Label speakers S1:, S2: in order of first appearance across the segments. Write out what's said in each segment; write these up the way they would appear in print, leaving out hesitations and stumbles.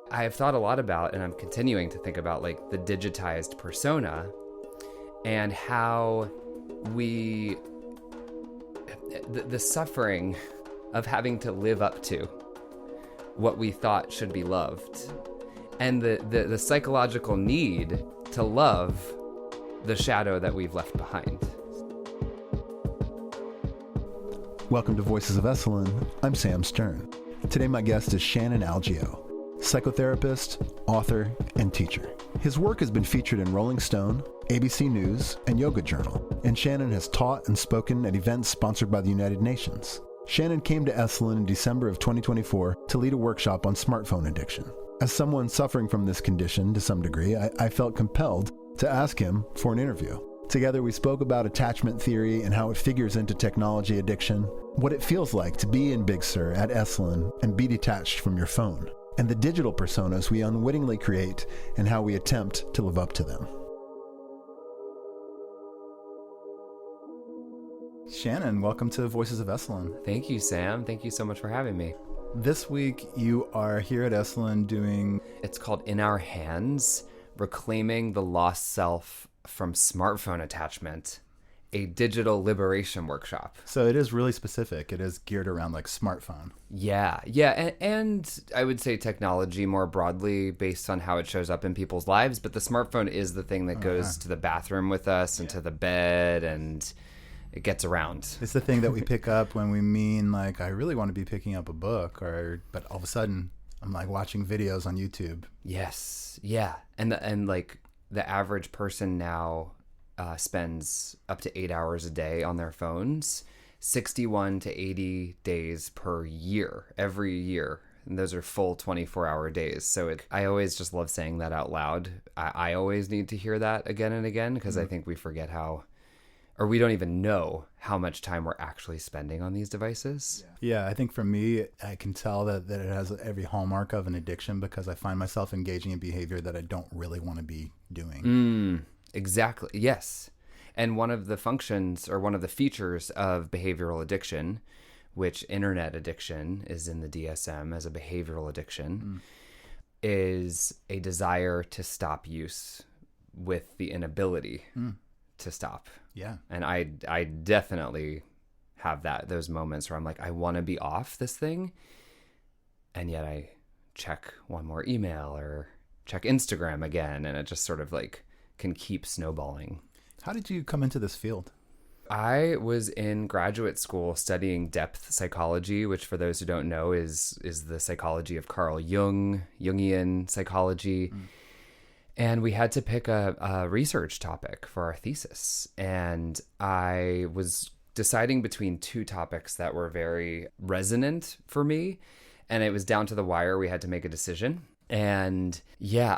S1: I have thought a lot about, and I'm continuing to think about, like the digitized persona and how the suffering of having to live up to what we thought should be loved, and the psychological need to love the shadow that we've left behind.
S2: Welcome to Voices of Esalen. I'm Sam Stern. Today my guest is Shannon Algeo, psychotherapist, author, and teacher. His work has been featured in Rolling Stone, ABC News, and Yoga Journal, and Shannon has taught and spoken at events sponsored by the United Nations. Shannon came to Esalen in December of 2024 to lead a workshop on smartphone addiction. As someone suffering from this condition to some degree, I felt compelled to ask him for an interview. Together we spoke about attachment theory and how it figures into technology addiction, what it feels like to be in Big Sur at Esalen and be detached from your phone, and the digital personas we unwittingly create and how we attempt to live up to them. Shannon, welcome to Voices of Esalen.
S1: Thank you, Sam. Thank you so much for having me.
S2: This week you are here at Esalen doing...
S1: It's called In Our Hands, Reclaiming the Lost Self from Smartphone Attachment, a digital liberation workshop.
S2: So it is really specific. It is geared around like smartphone.
S1: Yeah. And I would say technology more broadly based on how it shows up in people's lives. But the smartphone is the thing that goes to the bathroom with us and to the bed, and it gets around.
S2: It's the thing that we pick up when we mean like, I really want to be picking up a book, but all of a sudden I'm like watching videos on YouTube.
S1: Yes. Yeah. And like the average person now spends up to 8 hours a day on their phones, 61 to 80 days per year, every year. And those are full 24-hour days. So I always just love saying that out loud. I always need to hear that again and again because I think we forget we don't even know how much time we're actually spending on these devices.
S2: Yeah, I think for me, I can tell that it has every hallmark of an addiction because I find myself engaging in behavior that I don't really want to be doing.
S1: Exactly. Yes. And one of the functions or one of the features of behavioral addiction, which internet addiction is in the DSM as a behavioral addiction, is a desire to stop use with the inability to stop.
S2: Yeah.
S1: And I definitely have those moments where I'm like, I want to be off this thing. And yet I check one more email or check Instagram again. And it just sort of like can keep snowballing.
S2: How did you come into this field?
S1: I was in graduate school studying depth psychology, which for those who don't know is the psychology of Carl Jung, Jungian psychology. And we had to pick a research topic for our thesis. And I was deciding between two topics that were very resonant for me. And it was down to the wire. We had to make a decision. And yeah,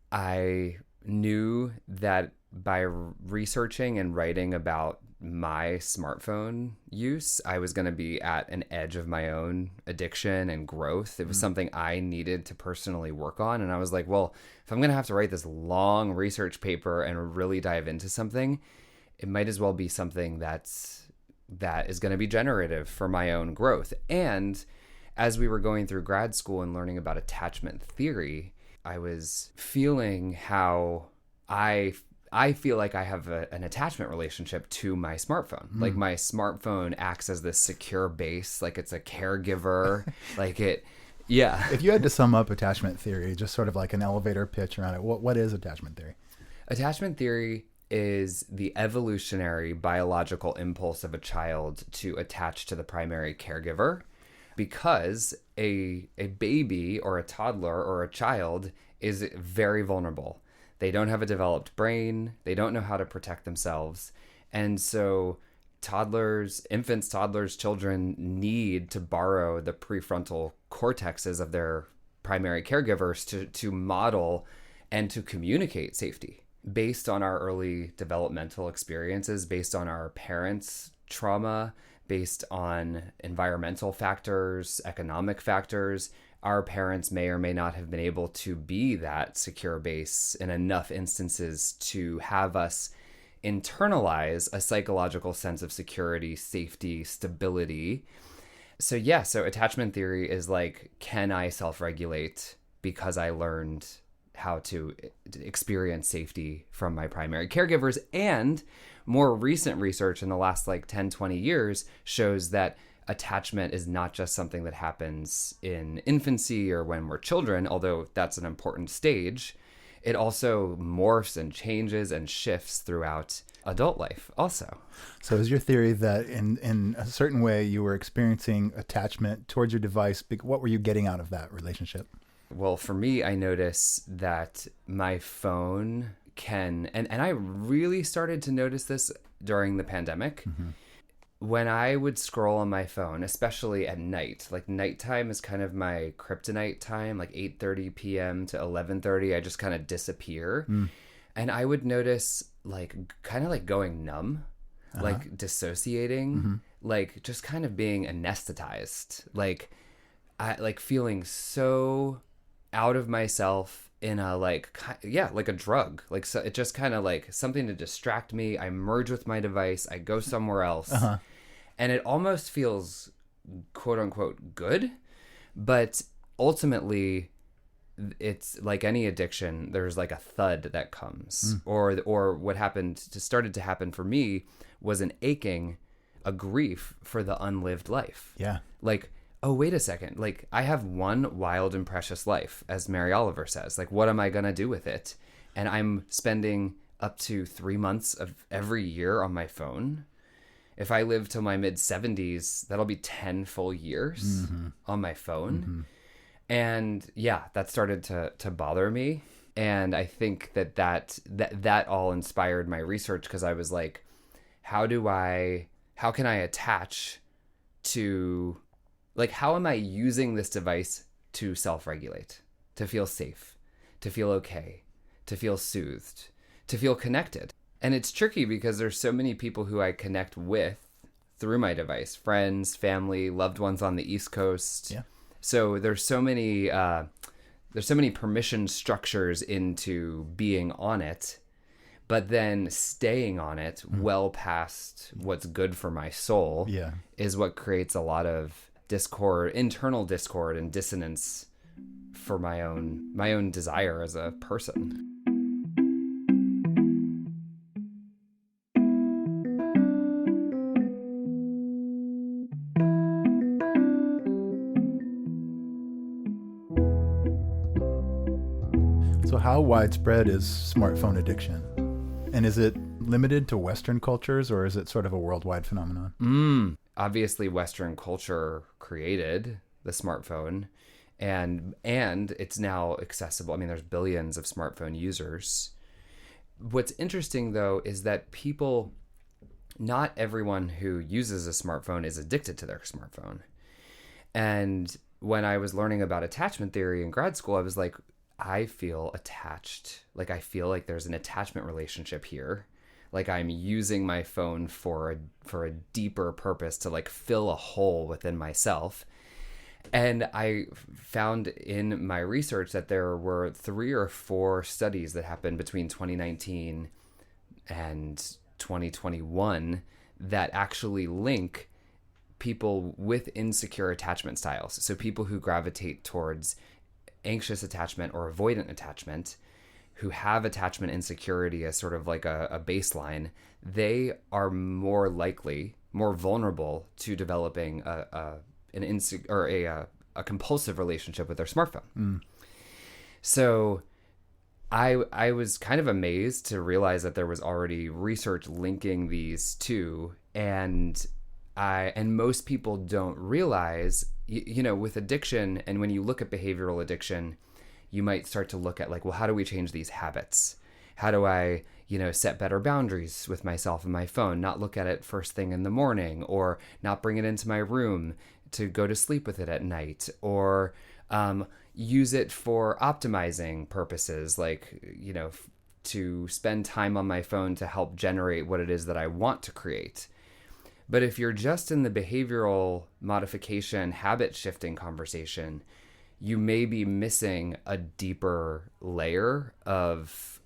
S1: I knew that by researching and writing about my smartphone use, I was going to be at an edge of my own addiction and growth. It was something I needed to personally work on. And I was like, well, if I'm going to have to write this long research paper and really dive into something, it might as well be something that is going to be generative for my own growth. And as we were going through grad school and learning about attachment theory, I was feeling how I feel like I have an attachment relationship to my smartphone. Like my smartphone acts as this secure base, like it's a caregiver, like it, yeah.
S2: If you had to sum up attachment theory, just sort of like an elevator pitch around it, what is attachment theory?
S1: Attachment theory is the evolutionary biological impulse of a child to attach to the primary caregiver, because a baby or a toddler or a child is very vulnerable. They don't have a developed brain. They don't know how to protect themselves. And so infants, toddlers, children need to borrow the prefrontal cortexes of their primary caregivers to model and to communicate safety based on our early developmental experiences, based on our parents' trauma, based on environmental factors, economic factors. Our parents may or may not have been able to be that secure base in enough instances to have us internalize a psychological sense of security, safety, stability. So attachment theory is like, can I self-regulate because I learned how to experience safety from my primary caregivers. And more recent research in the last like 10, 20 years shows that attachment is not just something that happens in infancy or when we're children, although that's an important stage. It also morphs and changes and shifts throughout adult life also.
S2: So is your theory that in a certain way you were experiencing attachment towards your device? What were you getting out of that relationship?
S1: Well, for me, I notice that my phone can, and I really started to notice this during the pandemic. Mm-hmm. When I would scroll on my phone, especially at night, like nighttime is kind of my kryptonite time, like 8:30 p.m. to 11:30, I just kind of disappear. And I would notice like kind of like going numb, like dissociating, like just kind of being anesthetized, like feeling so out of myself in a like a drug, like so it just kind of like something to distract me. I merge with my device, I go somewhere else, and it almost feels quote unquote good, but ultimately it's like any addiction, there's like a thud that comes. Or what started to happen for me was an aching, a grief for the unlived life.
S2: Yeah.
S1: Like, oh, wait a second. Like, I have one wild and precious life, as Mary Oliver says. Like, what am I going to do with it? And I'm spending up to 3 months of every year on my phone. If I live till my mid-70s, that'll be 10 full years on my phone. And yeah, that started to bother me. And I think that all inspired my research, because I was like, how can I attach to, like, how am I using this device to self-regulate, to feel safe, to feel okay, to feel soothed, to feel connected? And it's tricky because there's so many people who I connect with through my device, friends, family, loved ones on the East Coast.
S2: Yeah.
S1: So there's so many permission structures into being on it, but then staying on it well past what's good for my soul is what creates a lot of discord, internal discord and dissonance for my own desire as a person.
S2: So how widespread is smartphone addiction? And is it limited to Western cultures, or is it sort of a worldwide phenomenon?
S1: Obviously, Western culture created the smartphone, and it's now accessible. I mean, there's billions of smartphone users. What's interesting, though, is that not everyone who uses a smartphone is addicted to their smartphone. And when I was learning about attachment theory in grad school, I was like, I feel attached. Like, I feel like there's an attachment relationship here. Like, I'm using my phone for a deeper purpose, to like fill a hole within myself. And I found in my research that there were 3 or 4 studies that happened between 2019 and 2021 that actually link people with insecure attachment styles. So people who gravitate towards anxious attachment or avoidant attachment, who have attachment insecurity as sort of like a baseline, they are more likely, more vulnerable to developing a compulsive relationship with their smartphone. So I was kind of amazed to realize that there was already research linking these two, and most people don't realize, you know, with addiction, and when you look at behavioral addiction, you might start to look at like, well, how do we change these habits? How do I, set better boundaries with myself and my phone, not look at it first thing in the morning, or not bring it into my room to go to sleep with it at night, or use it for optimizing purposes, like, to spend time on my phone to help generate what it is that I want to create. But if you're just in the behavioral modification, habit shifting conversation, you may be missing a deeper layer of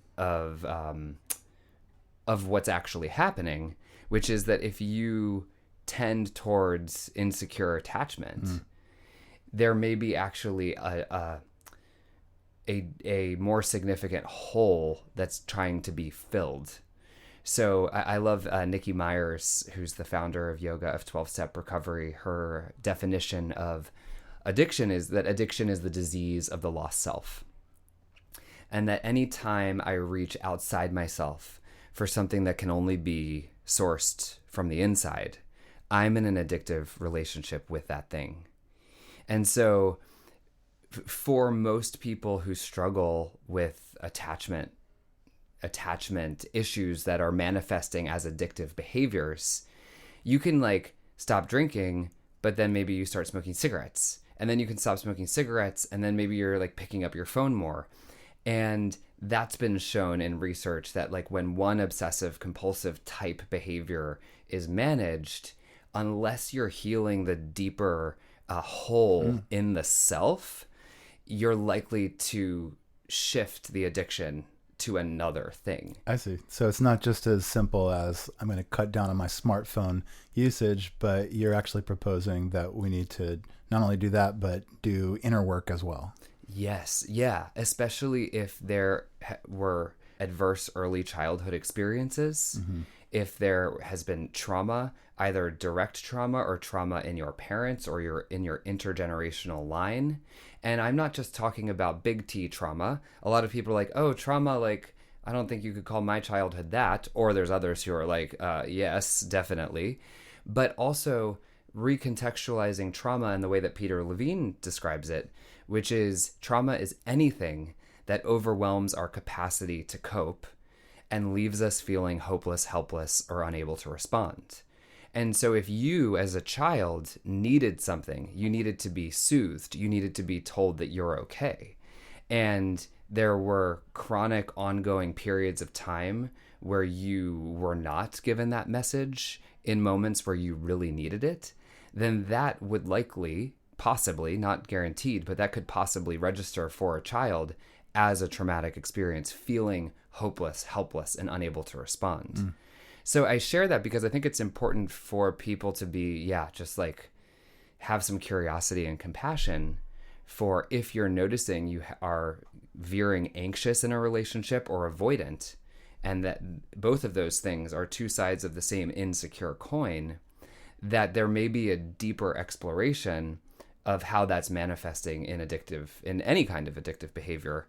S1: what's actually happening, which is that if you tend towards insecure attachment, there may be actually a more significant hole that's trying to be filled. So I love Nikki Myers, who's the founder of yoga of 12-step recovery. Her definition of addiction is that addiction is the disease of the lost self. And that any time I reach outside myself for something that can only be sourced from the inside, I'm in an addictive relationship with that thing. And so for most people who struggle with attachment issues that are manifesting as addictive behaviors, you can like stop drinking, but then maybe you start smoking cigarettes, and then you can stop smoking cigarettes, and then maybe you're like picking up your phone more. And that's been shown in research that like when one obsessive compulsive type behavior is managed, unless you're healing the deeper hole in the self, you're likely to shift the addiction to another thing.
S2: I see. So it's not just as simple as I'm going to cut down on my smartphone usage, but you're actually proposing that we need to not only do that, but do inner work as well.
S1: Yes. Yeah. Especially if there were adverse early childhood experiences, if there has been trauma, either direct trauma or trauma in your parents or in your intergenerational line. And I'm not just talking about big T trauma. A lot of people are like, oh, trauma, like, I don't think you could call my childhood that. Or there's others who are like, yes, definitely. But also recontextualizing trauma in the way that Peter Levine describes it, which is trauma is anything that overwhelms our capacity to cope and leaves us feeling hopeless, helpless, or unable to respond. And so if you, as a child, needed something, you needed to be soothed, you needed to be told that you're okay. And there were chronic, ongoing periods of time where you were not given that message in moments where you really needed it, then that would likely, possibly, not guaranteed, but that could possibly register for a child as a traumatic experience, feeling hopeless, helpless, and unable to respond. So I share that because I think it's important for people to be, just like have some curiosity and compassion for if you're noticing you are veering anxious in a relationship or avoidant, and that both of those things are two sides of the same insecure coin, that there may be a deeper exploration of how that's manifesting in any kind of addictive behavior,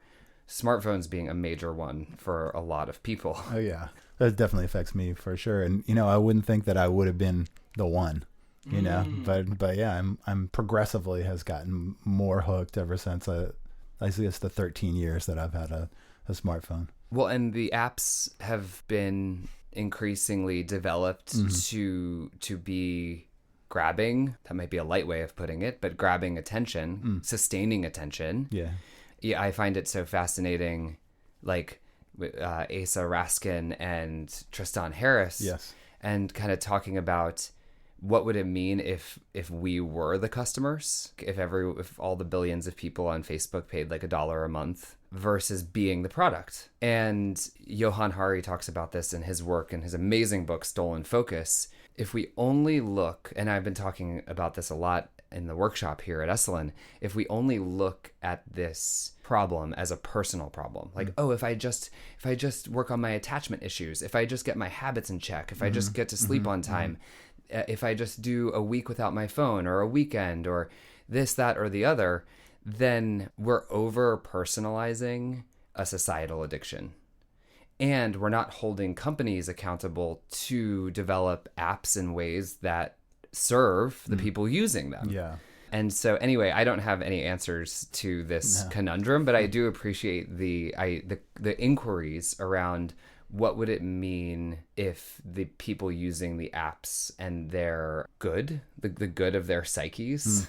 S1: smartphones being a major one for a lot of people.
S2: Oh yeah, that definitely affects me for sure. And I wouldn't think that I would have been the one, but yeah, I'm progressively has gotten more hooked ever since I see it's the 13 years that I've had a smartphone.
S1: Well, and the apps have been increasingly developed to be grabbing. That might be a light way of putting it, but grabbing attention, sustaining attention. Yeah, I find it so fascinating, like Asa Raskin and Tristan Harris.
S2: Yes.
S1: And kind of talking about what would it mean if we were the customers, if all the billions of people on Facebook paid like $1 a month versus being the product. And Johan Hari talks about this in his work in his amazing book, Stolen Focus. If we only look, and I've been talking about this a lot in the workshop here at Esalen, if we only look at this problem as a personal problem, like, if I just work on my attachment issues, if I just get my habits in check, if I just get to sleep on time, if I just do a week without my phone or a weekend or this, that, or the other, then we're over personalizing a societal addiction. And we're not holding companies accountable to develop apps in ways that serve the people using them.
S2: Yeah.
S1: And so anyway, I don't have any answers to this conundrum, but I do appreciate the inquiries around what would it mean if the people using the apps and their good, the good of their psyches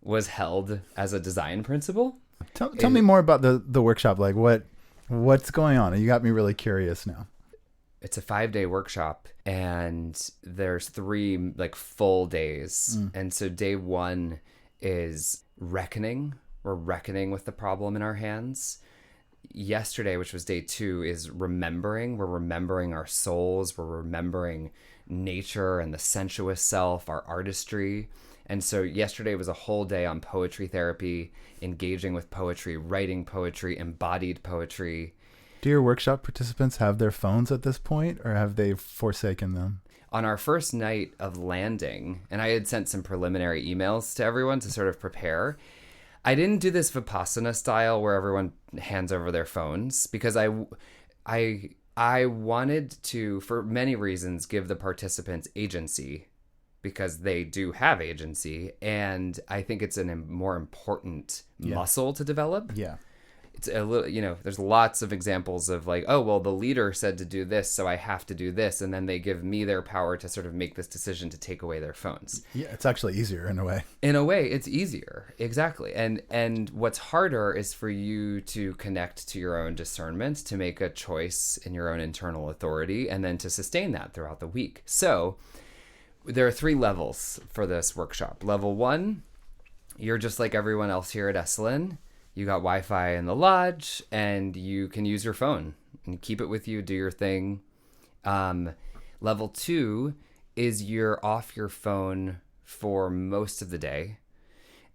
S1: was held as a design principle.
S2: Tell me more about the workshop. Like what's going on? You got me really curious now.
S1: It's a 5-day workshop and there's 3 like full days. And so day 1 is reckoning. We're reckoning with the problem in our hands. Yesterday, which was day 2, is remembering. We're remembering our souls. We're remembering nature and the sensuous self, our artistry. And so yesterday was a whole day on poetry therapy, engaging with poetry, writing poetry, embodied poetry.
S2: Do your workshop participants have their phones at this point, or have they forsaken them?
S1: On our first night of landing, and I had sent some preliminary emails to everyone to sort of prepare, I didn't do this Vipassana style where everyone hands over their phones, because I wanted to, for many reasons, give the participants agency, because they do have agency, and I think it's a more important muscle to develop.
S2: Yeah.
S1: It's a little, there's lots of examples of like, oh, well, the leader said to do this, so I have to do this. And then they give me their power to sort of make this decision to take away their phones.
S2: Yeah, it's actually easier in a way.
S1: In a way, it's easier. Exactly. And what's harder is for you to connect to your own discernment, to make a choice in your own internal authority, and then to sustain that throughout the week. So there are 3 levels for this workshop. Level 1, you're just like everyone else here at Esalen. You got Wi-Fi in the lodge, and you can use your phone and keep it with you, do your thing. Level 2 is you're off your phone for most of the day.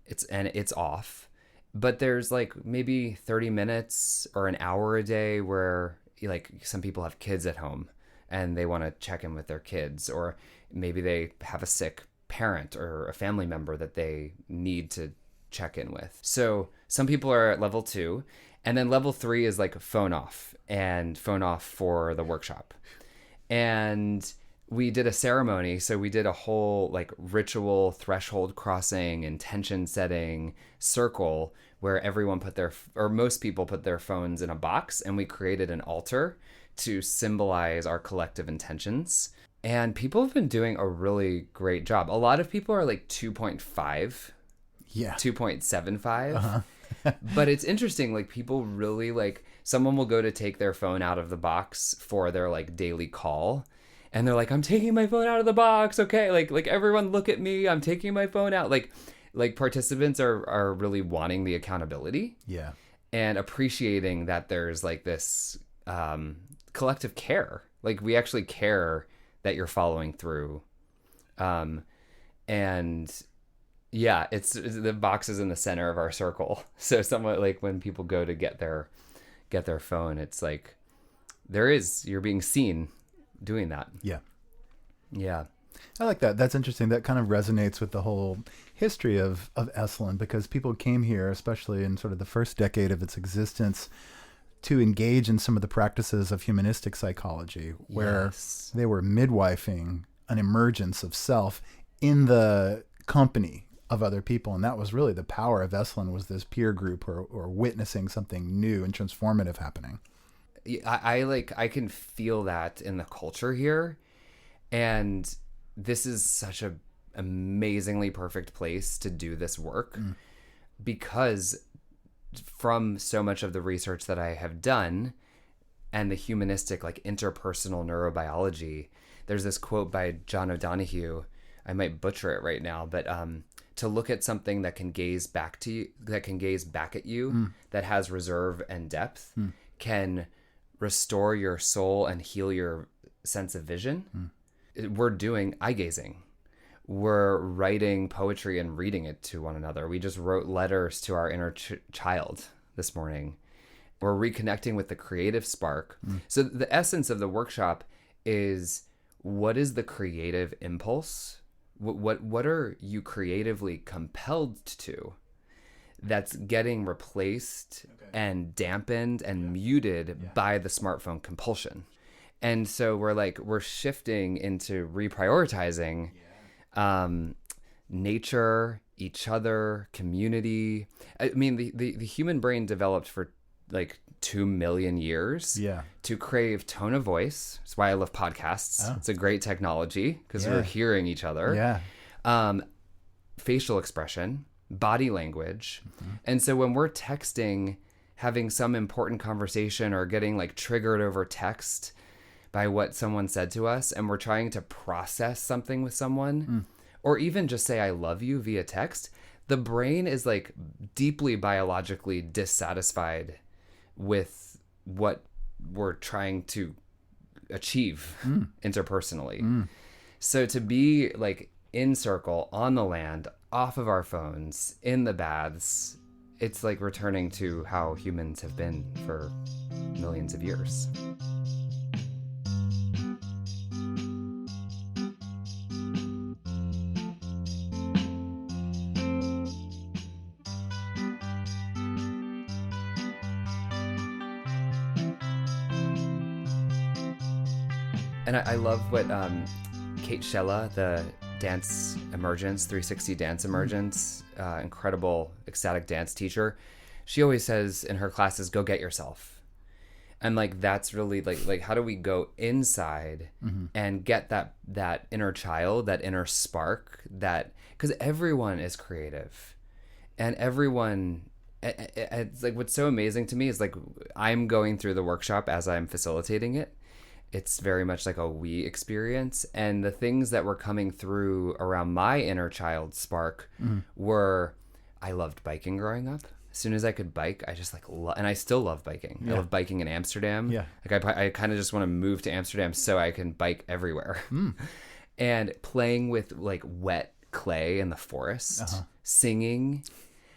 S1: It's off. But there's like maybe 30 minutes or an hour a day where like some people have kids at home and they want to check in with their kids, or maybe they have a sick parent or a family member that they need to check in with. So some people are at level 2, and then level 3 is like phone off for the workshop. And we did a ceremony. So we did a whole like ritual threshold crossing, intention setting circle where everyone most people put their phones in a box, and we created an altar to symbolize our collective intentions. And people have been doing a really great job. A lot of people are like 2.5. Yeah. 2.75. Uh-huh. But it's interesting, like people really like, someone will go to take their phone out of the box for their like daily call, and they're like, I'm taking my phone out of the box. Okay. Like everyone look at me. I'm taking my phone out. Like participants are really wanting the accountability. Yeah. And appreciating that there's like this collective care. Like we actually care that you're following through. And yeah, it's the box is in the center of our circle. So somewhat like when people go to get their phone, it's like you're being seen doing that. Yeah. Yeah.
S2: I like that. That's interesting. That kind of resonates with the whole history of Esalen, because people came here, especially in sort of the first decade of its existence, to engage in some of the practices of humanistic psychology, where they were midwifing an emergence of self in the company of other people. And that was really the power of Esalen, was this peer group or witnessing something new and transformative happening.
S1: I can feel that in the culture here. And this is such a amazingly perfect place to do this work, because from so much of the research that I have done and the humanistic, like interpersonal neurobiology, there's this quote by John O'Donohue. I might butcher it right now, but to look at something that can gaze back at you, that has reserve and depth, can restore your soul and heal your sense of vision. We're doing eye gazing. We're writing poetry and reading it to one another. We just wrote letters to our inner child this morning. We're reconnecting with the creative spark. So the essence of the workshop is, what is the creative impulse? What are you creatively compelled to that's getting replaced and dampened and muted by the smartphone compulsion? And so we're shifting into reprioritizing nature, each other, community. I mean, the human brain developed for like 2 million years to crave tone of voice. That's why I love podcasts. It's a great technology because we're hearing each other. Facial expression, body language. And so when we're texting, having some important conversation or getting like triggered over text by what someone said to us, and we're trying to process something with someone, or even just say I love you via text, the brain is like deeply biologically dissatisfied with what we're trying to achieve interpersonally. So to be like in circle on the land off of our phones, in the baths. It's like returning to how humans have been for millions of years. And I love what Kate Shella, the dance emergence, 360 dance emergence, incredible ecstatic dance teacher, she always says in her classes, go get yourself. And like, that's really like how do we go inside and get that inner child, that inner spark, that, because everyone is creative and everyone, it's like, what's so amazing to me is like, I'm going through the workshop as I'm facilitating it. It's very much like a we experience. And the things that were coming through around my inner child spark were, I loved biking growing up. As soon as I could bike, I just like, and I still love biking. Yeah. I love biking in Amsterdam. Yeah. Like I kind of just want to move to Amsterdam so I can bike everywhere. And playing with like wet clay in the forest, singing.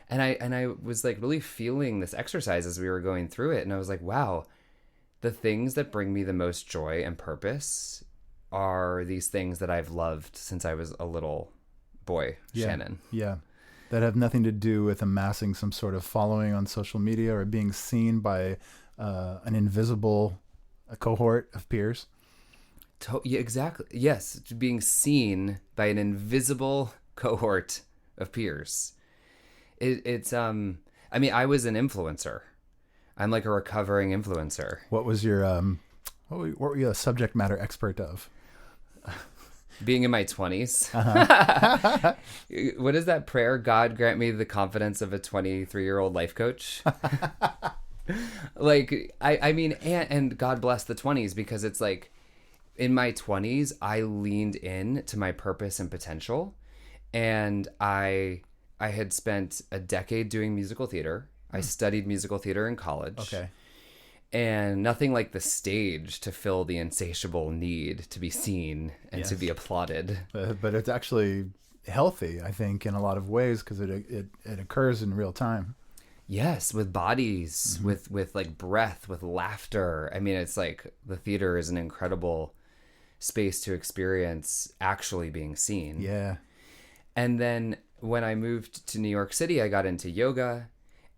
S1: And I was like really feeling this exercise as we were going through it. And I was like, wow, the things that bring me the most joy and purpose are these things that I've loved since I was a little boy, Shannon.
S2: Yeah. That have nothing to do with amassing some sort of following on social media or being seen by an invisible cohort of peers.
S1: Yeah, exactly. Yes. Being seen by an invisible cohort of peers. It's, I mean, I was an influencer. I'm like a recovering influencer.
S2: What was your, what were you a subject matter expert of?
S1: Being in my 20s. What is that prayer? God grant me the confidence of a 23-year-old life coach. Like, I mean, and God bless the 20s, because it's like in my 20s, I leaned in to my purpose and potential. And I had spent a decade doing musical theater. I studied musical theater in college. Okay. And nothing like the stage to fill the insatiable need to be seen and to be applauded.
S2: But it's actually healthy, I think, in a lot of ways, because it occurs in real time.
S1: Yes, with bodies, with like breath, with laughter. I mean, it's like the theater is an incredible space to experience actually being seen.
S2: Yeah.
S1: And then when I moved to New York City, I got into yoga.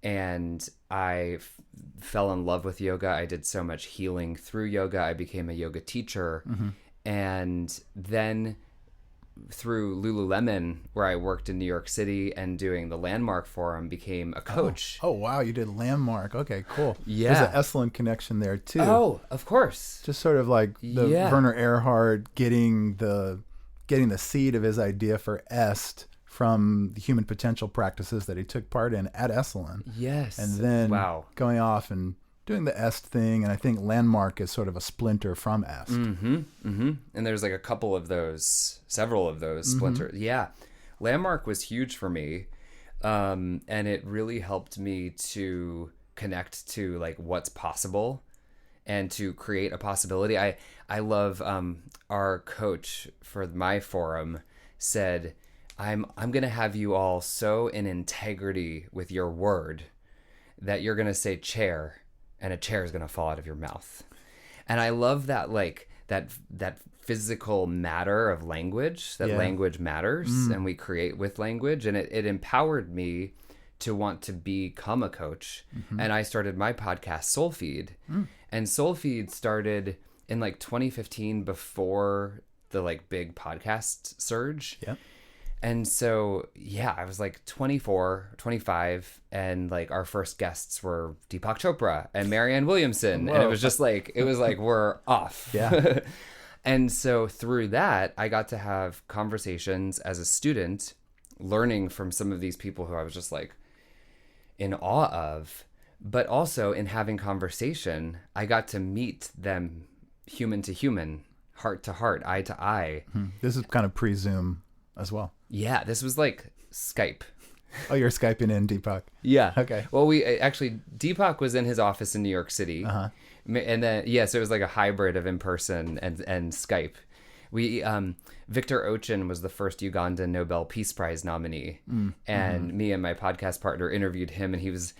S1: And I fell in love with yoga. I did so much healing through yoga. I became a yoga teacher. And then through Lululemon, where I worked in New York City and doing the Landmark Forum, became a coach.
S2: Oh wow, you did Landmark. Okay, cool.
S1: Yeah.
S2: There's an Esalen connection there too.
S1: Oh, of course.
S2: Just sort of like the Werner Erhard getting the seed of his idea for Est from the human potential practices that he took part in at Esalen.
S1: Yes.
S2: And then going off and doing the Est thing. And I think Landmark is sort of a splinter from Est.
S1: And there's like several of those splinters. Yeah. Landmark was huge for me. And it really helped me to connect to like what's possible and to create a possibility. I love our coach for my forum said, I'm going to have you all so in integrity with your word that you're going to say chair and a chair is going to fall out of your mouth. And I love that, like that physical matter of language, that language matters and we create with language. And it empowered me to want to become a coach. And I started my podcast, Soul Feed. And Soul Feed started in like 2015 before the like big podcast surge. Yep. And so, I was like 24, 25, and like our first guests were Deepak Chopra and Marianne Williamson. Whoa. And it was just like, we're off. Yeah. And so through that, I got to have conversations as a student, learning from some of these people who I was just like in awe of. But also in having conversation, I got to meet them human to human, heart to heart, eye to eye.
S2: This is kind of pre-Zoom as well.
S1: Yeah, this was like Skype.
S2: Oh, you're Skyping in Deepak.
S1: Yeah.
S2: Okay.
S1: Well, Deepak was in his office in New York City. And then, so it was like a hybrid of in-person and Skype. We Victor Ochin was the first Ugandan Nobel Peace Prize nominee, and me and my podcast partner interviewed him, and he was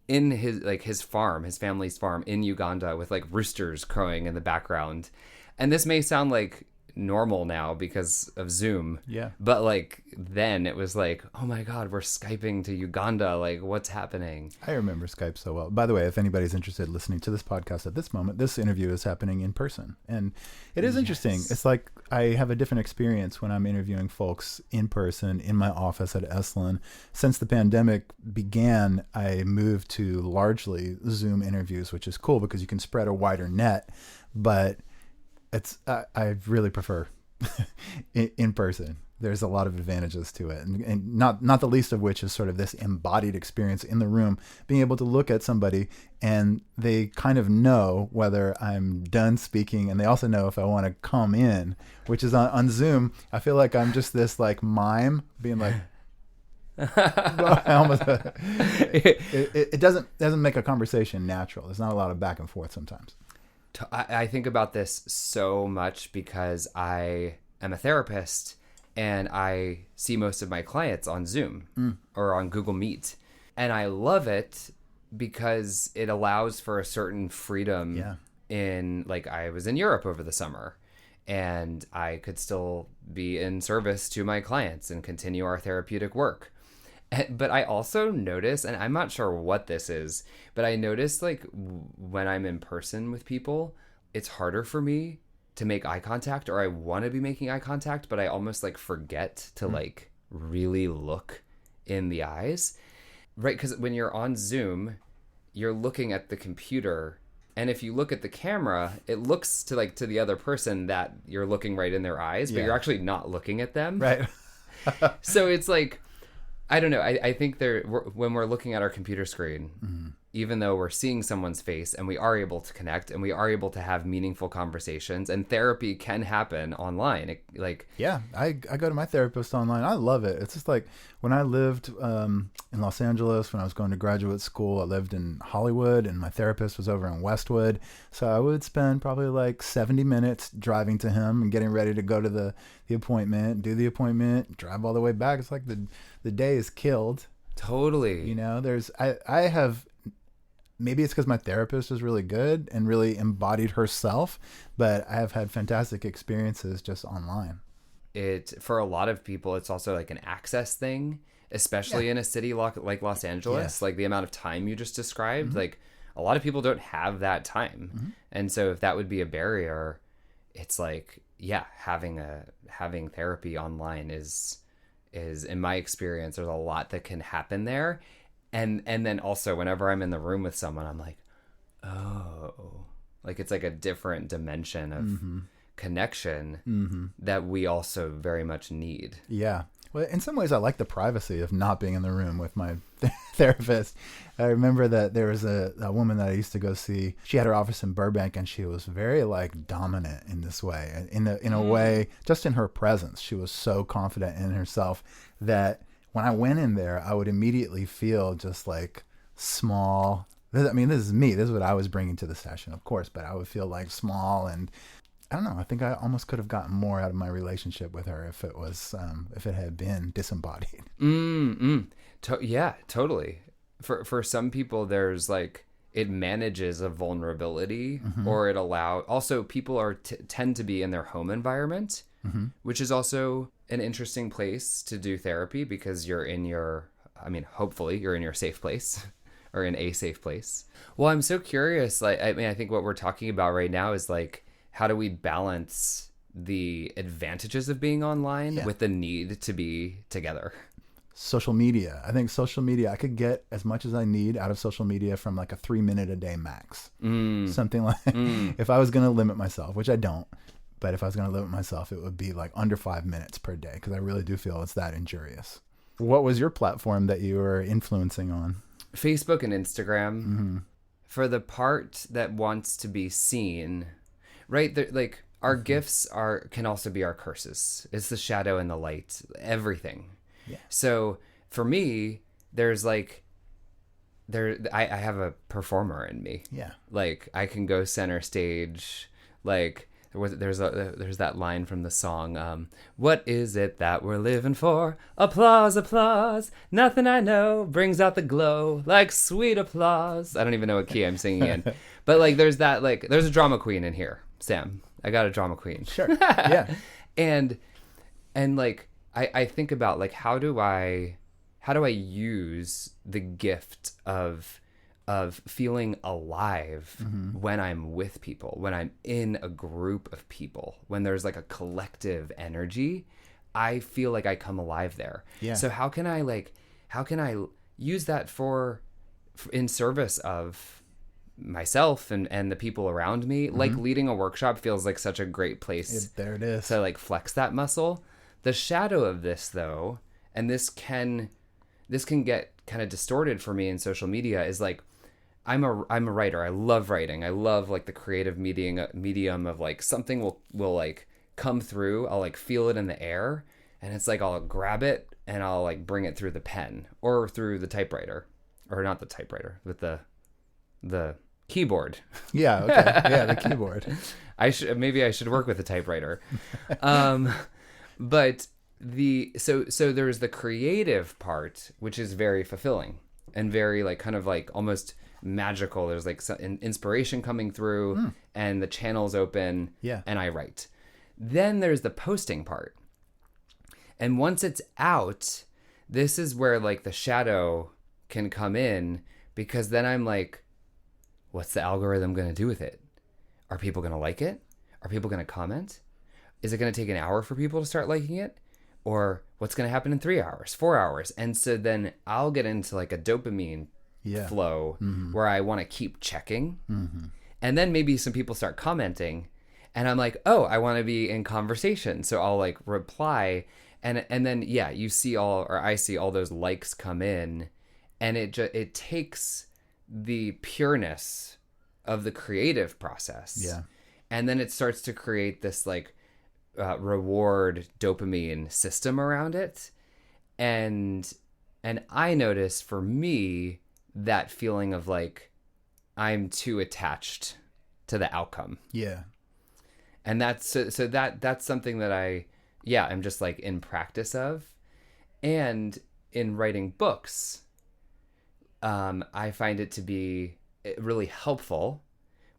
S1: in his farm, his family's farm in Uganda, with like roosters crowing in the background. And this may sound like normal now because of Zoom.
S2: Yeah.
S1: But like then it was like, oh my God, we're Skyping to Uganda. Like, what's happening?
S2: I remember Skype so well. By the way, if anybody's interested in listening to this podcast at this moment, this interview is happening in person. And it is interesting. It's like I have a different experience when I'm interviewing folks in person in my office at Esalen. Since the pandemic began, I moved to largely Zoom interviews, which is cool because you can spread a wider net. But I really prefer in person. There's a lot of advantages to it, and not the least of which is sort of this embodied experience in the room, being able to look at somebody and they kind of know whether I'm done speaking, and they also know if I want to come in, which is on Zoom. I feel like I'm just this like mime being like, it doesn't make a conversation natural. There's not a lot of back and forth sometimes.
S1: I think about this so much because I am a therapist and I see most of my clients on Zoom or on Google Meet. And I love it because it allows for a certain freedom in, like, I was in Europe over the summer and I could still be in service to my clients and continue our therapeutic work. But I also notice, and I'm not sure what this is, but I notice like when I'm in person with people, it's harder for me to make eye contact, or I want to be making eye contact, but I almost like forget to like really look in the eyes, right? Because when you're on Zoom, you're looking at the computer, and if you look at the camera, it looks to the other person that you're looking right in their eyes, but you're actually not looking at them.
S2: Right.
S1: So it's like, I don't know. I think when we're looking at our computer screen, even though we're seeing someone's face and we are able to connect and we are able to have meaningful conversations, and therapy can happen online.
S2: I go to my therapist online. I love it. It's just like when I lived in Los Angeles, when I was going to graduate school, I lived in Hollywood and my therapist was over in Westwood. So I would spend probably like 70 minutes driving to him and getting ready to go to the appointment, do the appointment, drive all the way back. It's like the day is killed.
S1: Totally.
S2: You know, I have, maybe it's because my therapist is really good and really embodied herself, but I have had fantastic experiences just online.
S1: For a lot of people, it's also like an access thing, especially in a city like Los Angeles.
S2: Yes.
S1: Like the amount of time you just described, like a lot of people don't have that time. And so if that would be a barrier, it's like, having therapy online is in my experience, there's a lot that can happen there. And then also whenever I'm in the room with someone, I'm like, oh, like it's like a different dimension of connection that we also very much need.
S2: Yeah. Well, in some ways, I like the privacy of not being in the room with my therapist. I remember that there was a woman that I used to go see. She had her office in Burbank, and she was very like dominant in this way. In a way, just in her presence, she was so confident in herself that when I went in there, I would immediately feel just like small. I mean, this is me. This is what I was bringing to the session, of course, but I would feel like small, and I don't know. I think I almost could have gotten more out of my relationship with her if it had been disembodied.
S1: Yeah, totally. For some people, there's like, it manages a vulnerability, or it also people tend to be in their home environment, which is also an interesting place to do therapy because hopefully you're in your safe place or in a safe place. Well, I'm so curious. Like, I think what we're talking about right now is like, how do we balance the advantages of being online with the need to be together?
S2: Social media. I think social media, I could get as much as I need out of social media from like a 3-minute a day max. Something like, if I was going to limit myself, which I don't, but if I was going to limit myself, it would be like under 5 minutes per day, because I really do feel it's that injurious. What was your platform that you were influencing on?
S1: Facebook and Instagram. For the part that wants to be seen, right? Like our gifts can also be our curses. It's the shadow and the light, everything. Yeah. So for me, I have a performer in me. Yeah. Like I can go center stage. Like there's that line from the song, what is it that we're living for? Applause, applause, nothing I know brings out the glow like sweet applause. I don't even know what key I'm singing in, but like there's a drama queen in here, Sam. I got a drama queen.
S2: Sure. Yeah.
S1: and like I think about like how do I use the gift of feeling alive when I'm with people, when I'm in a group of people, when there's like a collective energy, I feel like I come alive there.
S2: Yeah.
S1: So how can I use that for in service of myself and the people around me? Like leading a workshop feels like such a great place.
S2: There it is.
S1: To like flex that muscle. The shadow of this though, and this can get kind of distorted for me in social media, is like I'm a writer. I love writing. I love like the creative medium of like something will like come through. I'll like feel it in the air, and it's like I'll grab it and I'll like bring it through the pen or through the typewriter, or not the typewriter, but the keyboard.
S2: Yeah. Okay. Yeah. The keyboard.
S1: Maybe I should work with a typewriter. But so there's the creative part, which is very fulfilling and very like kind of like almost magical. There's like an inspiration coming through and the channel's open and I write. Then there's the posting part. And once it's out, this is where like the shadow can come in, because then I'm like, what's the algorithm going to do with it? Are people going to like it? Are people going to comment? Is it going to take an hour for people to start liking it? Or what's going to happen in 3 hours, 4 hours? And so then I'll get into like a dopamine flow where I want to keep checking. And then maybe some people start commenting and I'm like, oh, I want to be in conversation. So I'll like reply. And then, I see all those likes come in, and it takes the pureness of the creative process. Yeah. And then it starts to create this like reward dopamine system around it. And I notice for me that feeling of like I'm too attached to the outcome. Yeah. And that's something that I'm just like in practice of. And in writing books, I find it to be really helpful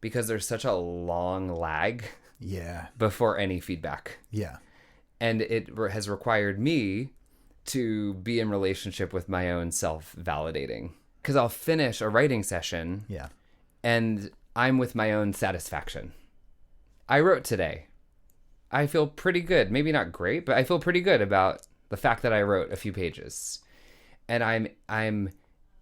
S1: because there's such a long lag before any feedback. Yeah. And it has required me to be in relationship with my own self-validating. Because I'll finish a writing session and I'm with my own satisfaction. I wrote today. I feel pretty good. Maybe not great, but I feel pretty good about the fact that I wrote a few pages. And I'm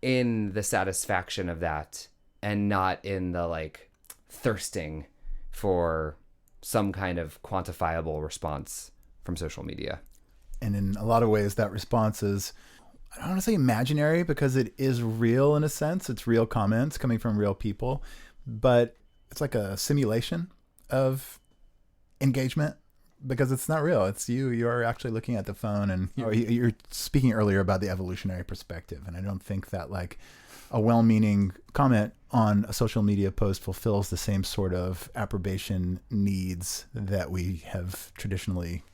S1: in the satisfaction of that and not in the like thirsting for some kind of quantifiable response from social media.
S2: And in a lot of ways, that response is, I don't want to say imaginary because it is real in a sense. It's real comments coming from real people, but it's like a simulation of engagement because it's not real. It's you're actually looking at the phone, and you're speaking earlier about the evolutionary perspective. And I don't think that like a well-meaning comment on a social media post fulfills the same sort of approbation needs that we have traditionally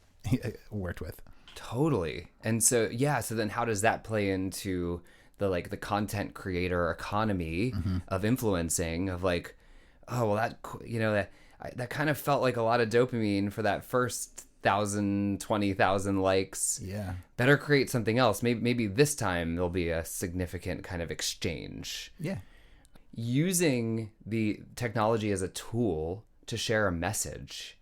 S2: worked with.
S1: Totally. And so, so then how does that play into the content creator economy of influencing, of like, oh, well, that kind of felt like a lot of dopamine for that first 1,000, 20,000 likes. Yeah. Better create something else. Maybe this time there'll be a significant kind of exchange. Yeah. Using the technology as a tool to share a message.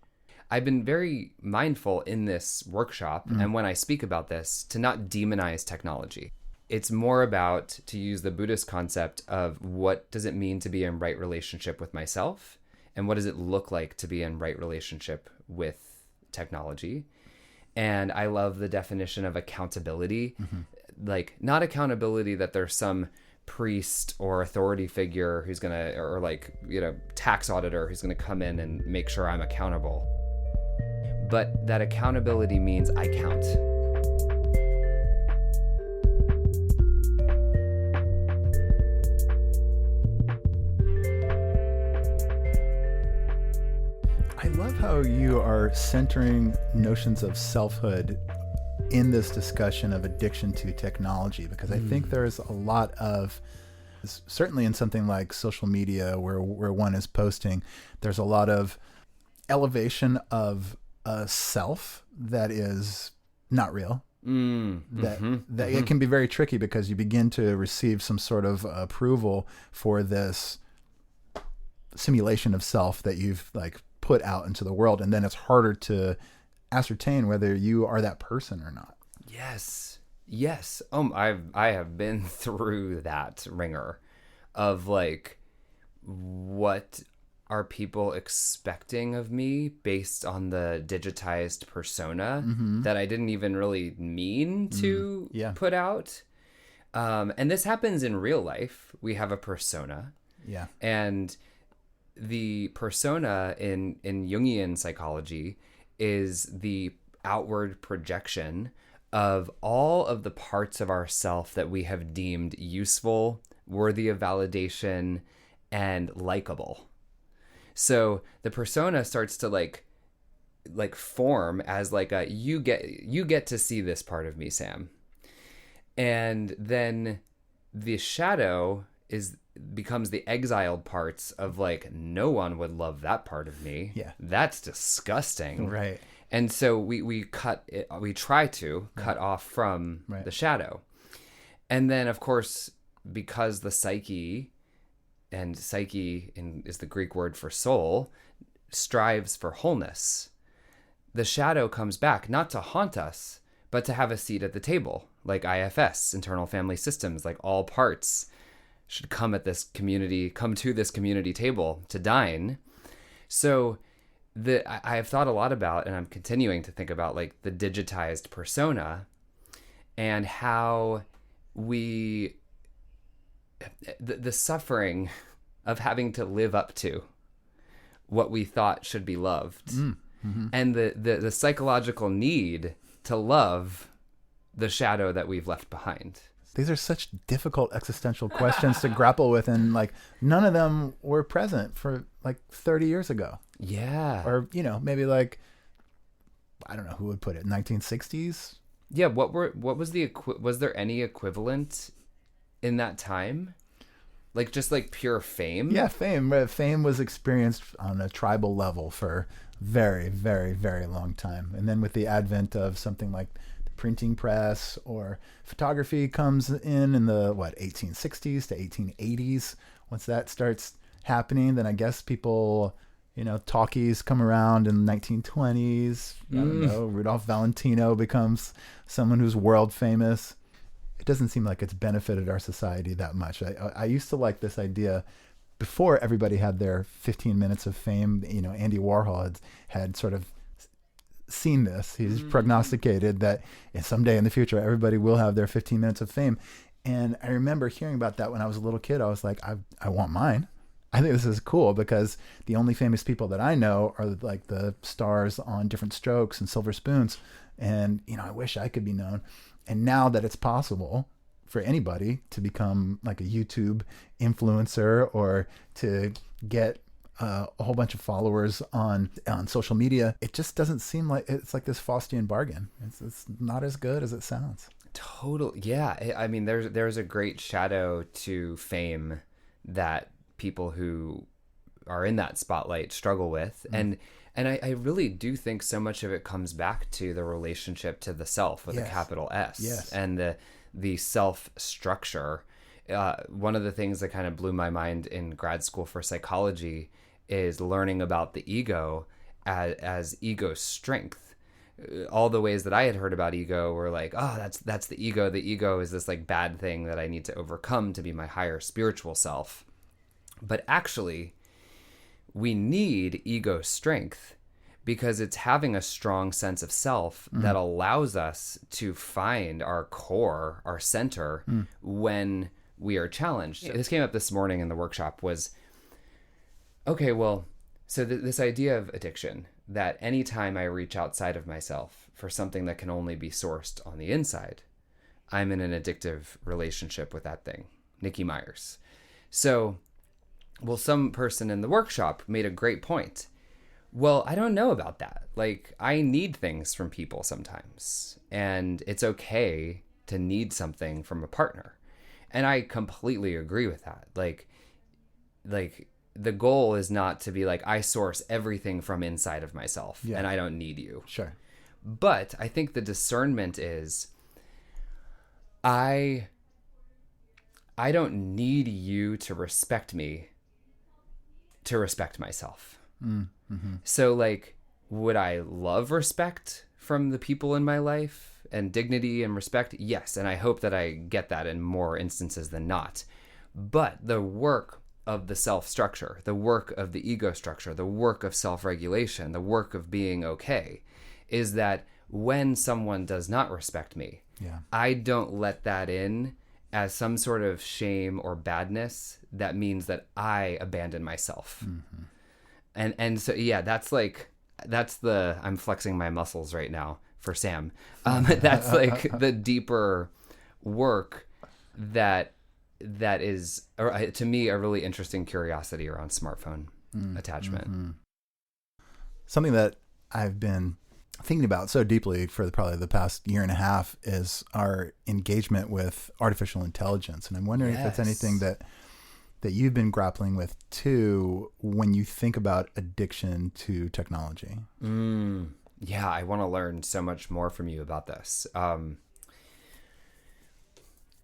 S1: I've been very mindful in this workshop and when I speak about this to not demonize technology. It's more about, to use the Buddhist concept of what does it mean to be in right relationship with myself, and what does it look like to be in right relationship with technology. And I love the definition of accountability, like not accountability that there's some priest or authority figure who's gonna, or like, tax auditor who's gonna come in and make sure I'm accountable. But that accountability means I count.
S2: I love how you are centering notions of selfhood in this discussion of addiction to technology, because I think there's a lot of, certainly in something like social media where one is posting, there's a lot of elevation of a self that is not real. That it can be very tricky because you begin to receive some sort of approval for this simulation of self that you've like put out into the world, and then it's harder to ascertain whether you are that person or not.
S1: Yes. I have been through that ringer of like, what are people expecting of me based on the digitized persona that I didn't even really mean to put out. And this happens in real life. We have a persona.
S2: Yeah.
S1: And the persona in Jungian psychology is the outward projection of all of the parts of ourself that we have deemed useful, worthy of validation, and likable. So the persona starts to like form as like a, you get to see this part of me, Sam. And then the shadow becomes the exiled parts of like, no one would love that part of me.
S2: Yeah.
S1: That's disgusting.
S2: Right.
S1: And so we try to cut off from the shadow. And then of course, because the psyche is the Greek word for soul, strives for wholeness, the shadow comes back not to haunt us, but to have a seat at the table, like IFS, internal family systems, like all parts should come to this community table to dine. So I have thought a lot about, and I'm continuing to think about, like the digitized persona and how the suffering of having to live up to what we thought should be loved, and the psychological need to love the shadow that we've left behind.
S2: These are such difficult existential questions to grapple with, and like none of them were present for like 30 years ago.
S1: Yeah.
S2: Or, maybe like, I don't know who would put it, 1960s?
S1: Yeah, was there any equivalent in that time? Like just like pure fame?
S2: Yeah, fame. Fame was experienced on a tribal level for very, very, very long time. And then with the advent of something like the printing press or photography comes in the 1860s to 1880s. Once that starts happening, then I guess people, talkies come around in the 1920s. I don't know, Rudolph Valentino becomes someone who's world famous. It doesn't seem like it's benefited our society that much. I used to like this idea before everybody had their 15 minutes of fame. Andy Warhol had sort of seen this. He's prognosticated that someday in the future, everybody will have their 15 minutes of fame. And I remember hearing about that when I was a little kid. I was like, I want mine. I think this is cool because the only famous people that I know are like the stars on Different Strokes and Silver Spoons. And, I wish I could be known. And now that it's possible for anybody to become like a YouTube influencer or to get a whole bunch of followers on social media, it just doesn't seem like it's like this Faustian bargain. It's not as good as it sounds.
S1: Totally. Yeah. I mean, there's a great shadow to fame that people who are in that spotlight struggle with. And I really do think so much of it comes back to the relationship to the self with a capital S, and the self structure. One of the things that kind of blew my mind in grad school for psychology is learning about the ego as ego strength. All the ways that I had heard about ego were like, oh, that's the ego. The ego is this like bad thing that I need to overcome to be my higher spiritual self. But actually, we need ego strength because it's having a strong sense of self that allows us to find our core, our center, when we are challenged. Yeah. This came up this morning in the workshop was, okay, well, so this idea of addiction, that anytime I reach outside of myself for something that can only be sourced on the inside, I'm in an addictive relationship with that thing. Nikki Myers. So, well, some person in the workshop made a great point. Well, I don't know about that. Like, I need things from people sometimes, and it's okay to need something from a partner. And I completely agree with that. Like the goal is not to be like, I source everything from inside of myself and I don't need you.
S2: Sure.
S1: But I think the discernment is, I don't need you to respect me to respect myself. Mm-hmm. So like, would I love respect from the people in my life and dignity and respect? Yes. And I hope that I get that in more instances than not. But the work of the self structure, the work of the ego structure, the work of self-regulation, the work of being okay, is that when someone does not respect me, I don't let that in as some sort of shame or badness that means that I abandon myself. Mm-hmm. And so, yeah, that's I'm flexing my muscles right now for Sam. That's like the deeper work that is, to me, a really interesting curiosity around smartphone attachment. Mm-hmm.
S2: Something that I've been thinking about so deeply for probably the past year and a half is our engagement with artificial intelligence. And I'm wondering if that's anything that you've been grappling with too, when you think about addiction to technology.
S1: Yeah, I want to learn so much more from you about this. I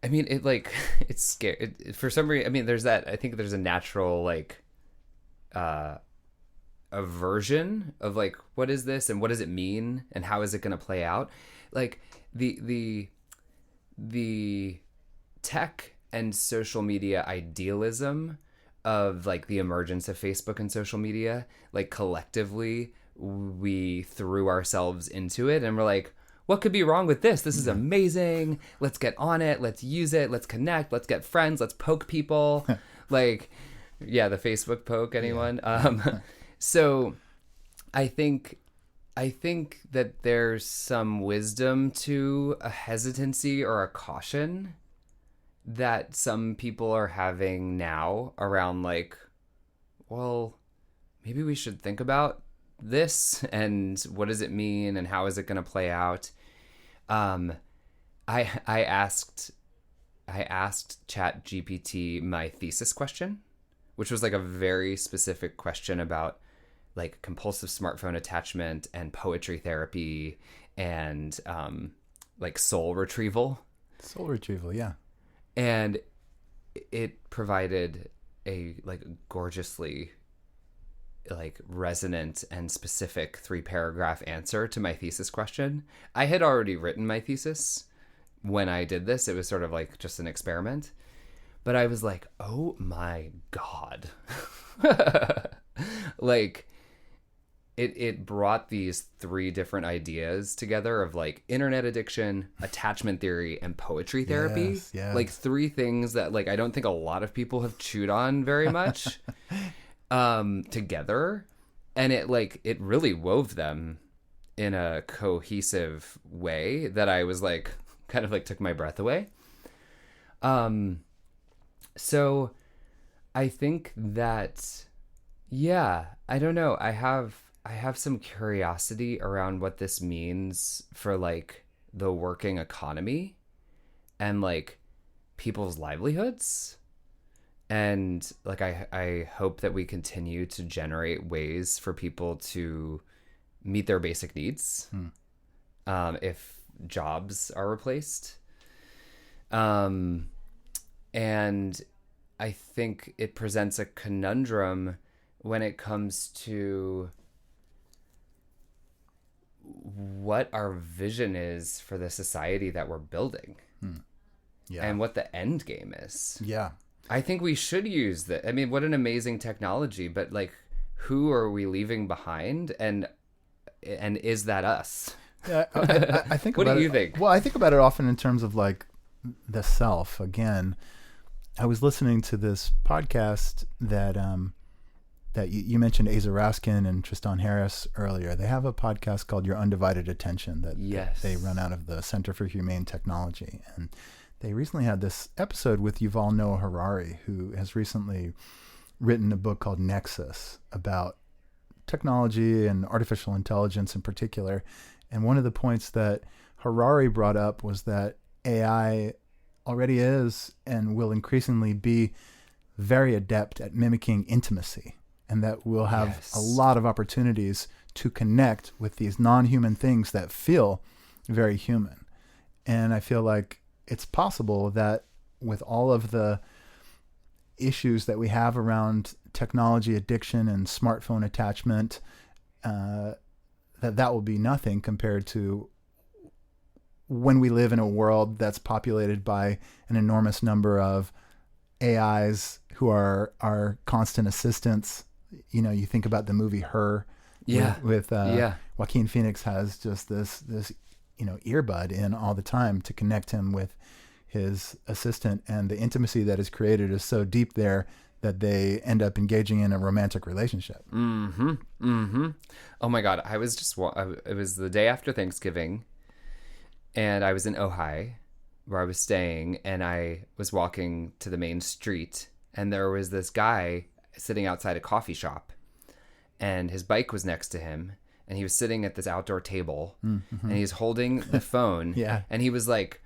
S1: mean, it's scary. For some reason, I mean, I think there's a natural, aversion of like, what is this and what does it mean and how is it going to play out? Like the tech and social media idealism of like the emergence of Facebook and social media, like collectively we threw ourselves into it and we're like, what could be wrong with this? This is amazing. Let's get on it. Let's use it. Let's connect. Let's get friends. Let's poke people. The Facebook poke, anyone? So I think that there's some wisdom to a hesitancy or a caution that some people are having now around like, well, maybe we should think about this and what does it mean and how is it going to play out? I asked ChatGPT my thesis question, which was like a very specific question about like compulsive smartphone attachment and poetry therapy and like soul retrieval.
S2: Soul retrieval, yeah.
S1: And it provided a like gorgeously like resonant and specific 3-paragraph answer to my thesis question. I had already written my thesis when I did this. It was sort of like just an experiment. But I was like, oh my God. Like it brought these 3 different ideas together of like internet addiction, attachment theory, and poetry therapy. Yes. Like 3 things that like I don't think a lot of people have chewed on very much together. And it really wove them in a cohesive way that I was like kind of like took my breath away. So I think that, yeah, I don't know. I have some curiosity around what this means for like the working economy and like people's livelihoods. And like, I hope that we continue to generate ways for people to meet their basic needs if jobs are replaced. And I think it presents a conundrum when it comes to what our vision is for the society that we're building and what the end game is. Yeah. I think we should use that. I mean, what an amazing technology, but like, who are we leaving behind? And is that us?
S2: Yeah, I think
S1: what do you think?
S2: Well, I think about it often in terms of like the self. Again, I was listening to this podcast that you mentioned Asa Raskin and Tristan Harris earlier. They have a podcast called Your Undivided Attention that they run out of the Center for Humane Technology. And they recently had this episode with Yuval Noah Harari, who has recently written a book called Nexus about technology and artificial intelligence in particular. And one of the points that Harari brought up was that AI already is and will increasingly be very adept at mimicking intimacy, and that we'll have a lot of opportunities to connect with these non-human things that feel very human. And I feel like it's possible that with all of the issues that we have around technology addiction and smartphone attachment, that will be nothing compared to when we live in a world that's populated by an enormous number of AIs who are our constant assistants. You know, you think about the movie Her, with Joaquin Phoenix has just this earbud in all the time to connect him with his assistant, and the intimacy that is created is so deep there that they end up engaging in a romantic relationship.
S1: Oh my God. It was the day after Thanksgiving, and I was in Ojai where I was staying, and I was walking to the main street, and there was this guy sitting outside a coffee shop, and his bike was next to him, and he was sitting at this outdoor table, and he's holding the phone. And he was like,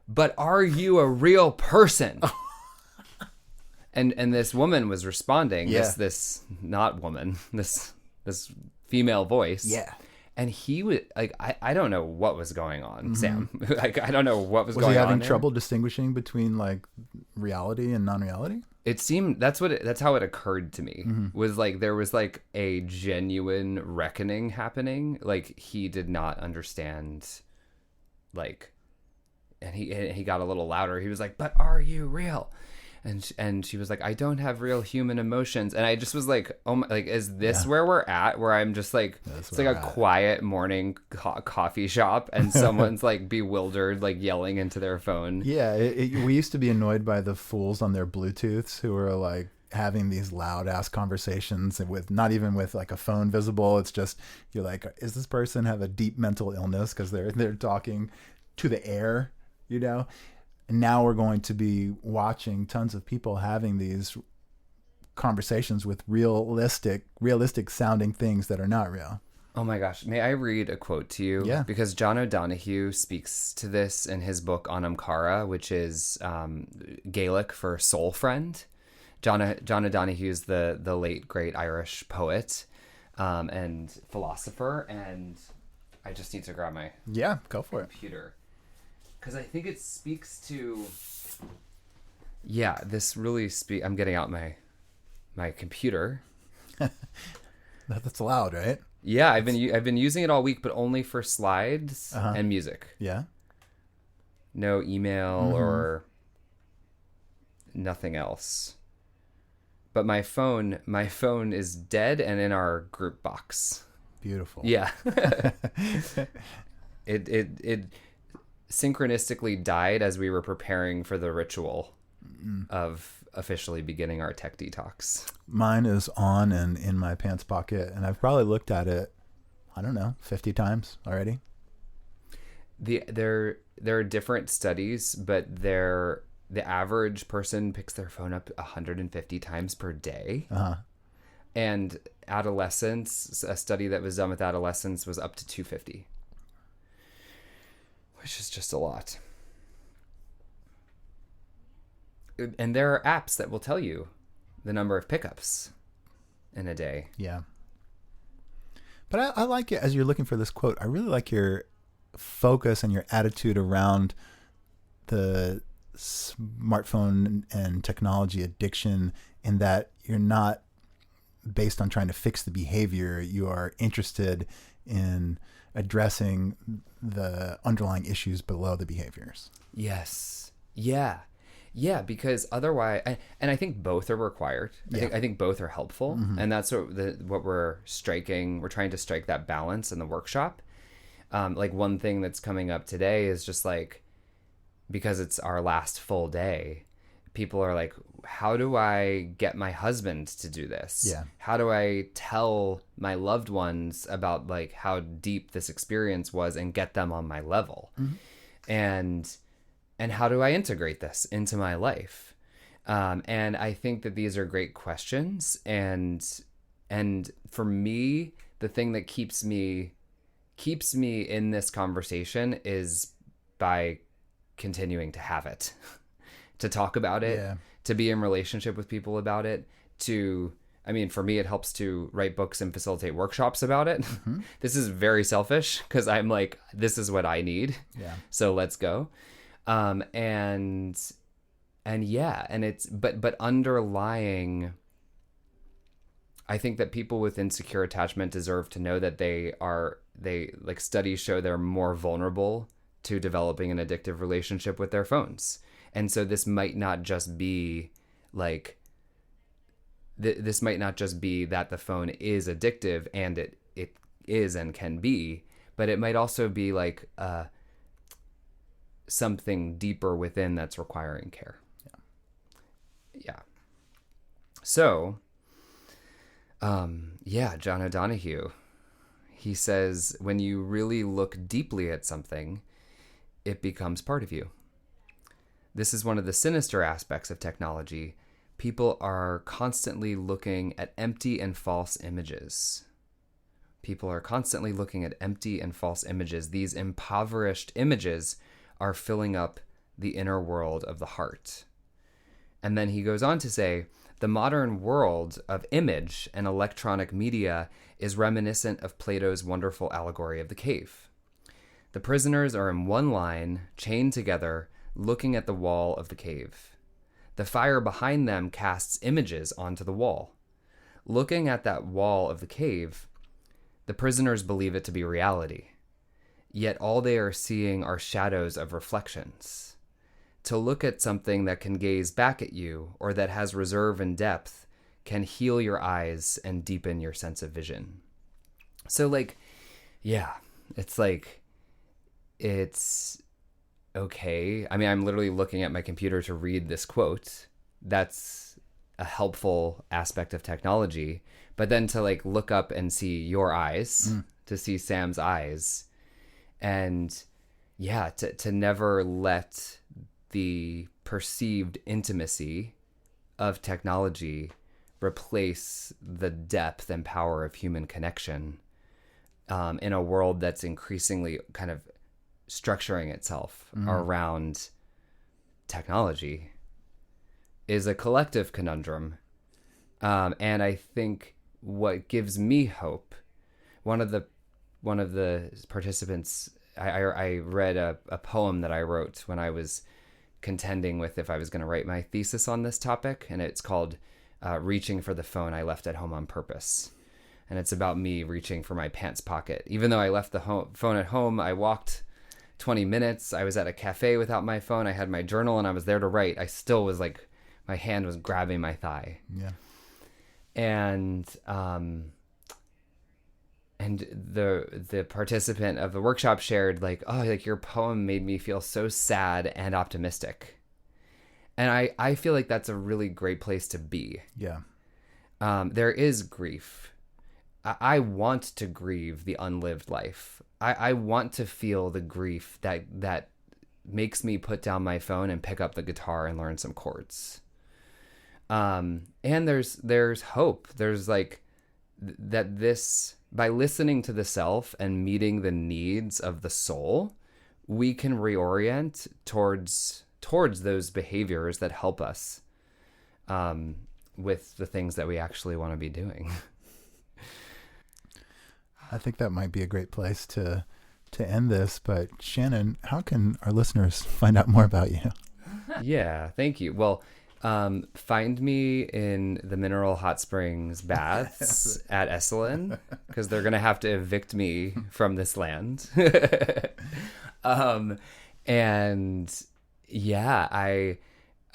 S1: but are you a real person? And this woman was responding, this not woman, this female voice. And he was like, I don't know what was going on, Sam. Like, I don't know what was going on.
S2: Was he having trouble distinguishing between like reality and non-reality?
S1: It seemed that's how it occurred to me. Was like there was like a genuine reckoning happening. Like he did not understand, like, and he got a little louder. He was like, "But are you real?" And she was like, "I don't have real human emotions." And I just was like, "Oh my, like, is this where we're at? Where I'm just like, it's like a quiet morning coffee shop, and someone's like bewildered, like yelling into their phone." Yeah,
S2: we used to be annoyed by the fools on their Bluetooths who are like having these loud ass conversations with not even with like a phone visible. It's just, you're like, is this person have a deep mental illness because they're talking to the air, you know? And now we're going to be watching tons of people having these conversations with realistic sounding things that are not real.
S1: Oh my gosh. May I read a quote to you?
S2: Yeah.
S1: Because John O'Donohue speaks to this in his book Anamkara, which is Gaelic for soul friend. John O'Donohue is the late, great Irish poet and philosopher. And I just need to grab my
S2: go for
S1: computer. Because I think it speaks to, this really I'm getting out my computer.
S2: That's loud, right?
S1: Yeah, I've been using it all week, but only for slides and music.
S2: Yeah.
S1: No email or nothing else. But my phone is dead and in our group box.
S2: Beautiful.
S1: Yeah. It synchronistically died as we were preparing for the ritual of officially beginning our tech detox.
S2: Mine is on and in my pants pocket, and I've probably looked at it, I don't know, 50 times already.
S1: There are different studies, but the average person picks their phone up 150 times per day. And adolescents, a study that was done with adolescents was up to 250. Which is just a lot. And there are apps that will tell you the number of pickups in a day.
S2: Yeah. But I like it, as you're looking for this quote, I really like your focus and your attitude around the smartphone and technology addiction, in that you're not based on trying to fix the behavior. You are interested in addressing the underlying issues below the behaviors.
S1: Yes. Yeah. Yeah, because otherwise, and I think both are required. I think both are helpful, and that's what we're striking. We're trying to strike that balance in the workshop. Like one thing that's coming up today is just like, because it's our last full day, people are like, how do I get my husband to do this?
S2: Yeah.
S1: How do I tell my loved ones about like how deep this experience was and get them on my level? And how do I integrate this into my life? And I think that these are great questions, and And for me, the thing that keeps me in this conversation is by continuing to have it, to talk about it, to be in relationship with people about it, for me, it helps to write books and facilitate workshops about it. Mm-hmm. This is very selfish because I'm like, this is what I need. Yeah. So let's go. But underlying, I think that people with insecure attachment deserve to know that studies show they're more vulnerable to developing an addictive relationship with their phones. And so this might not just be like, this might not just be that the phone is addictive, and it is and can be, but it might also be like something deeper within that's requiring care. Yeah. So, John O'Donohue, he says, when you really look deeply at something, it becomes part of you. This is one of the sinister aspects of technology. People are constantly looking at empty and false images. These impoverished images are filling up the inner world of the heart. And then he goes on to say, the modern world of image and electronic media is reminiscent of Plato's wonderful allegory of the cave. The prisoners are in one line, chained together, looking at the wall of the cave. The fire behind them casts images onto the wall. Looking at that wall of the cave, the prisoners believe it to be reality. Yet all they are seeing are shadows of reflections. To look at something that can gaze back at you, or that has reserve and depth, can heal your eyes and deepen your sense of vision. So it's okay. I'm literally looking at my computer to read this quote. That's a helpful aspect of technology. But then to look up and see your eyes, to see Sam's eyes, and to never let the perceived intimacy of technology replace the depth and power of human connection in a world that's increasingly kind of structuring itself around technology is a collective conundrum. And I think what gives me hope, one of the participants, I read a poem that I wrote when I was contending with if I was going to write my thesis on this topic, and it's called Reaching for the Phone I Left at Home on Purpose. And it's about me reaching for my pants pocket. Even though I left the phone at home, I walked 20 minutes. I was at a cafe without my phone. I had my journal and I was there to write. I still was my hand was grabbing my thigh. Yeah. And the participant of the workshop shared your poem made me feel so sad and optimistic. And I feel like that's a really great place to be. Yeah. There is grief. I want to grieve the unlived life. I want to feel the grief that makes me put down my phone and pick up the guitar and learn some chords. And there's hope. There's that this, by listening to the self and meeting the needs of the soul, we can reorient towards those behaviors that help us with the things that we actually want to be doing.
S2: I think that might be a great place to end this. But Shannon, how can our listeners find out more about you?
S1: Yeah, thank you. Well, find me in the mineral hot springs baths at Esalen, because they're going to have to evict me from this land. And yeah, I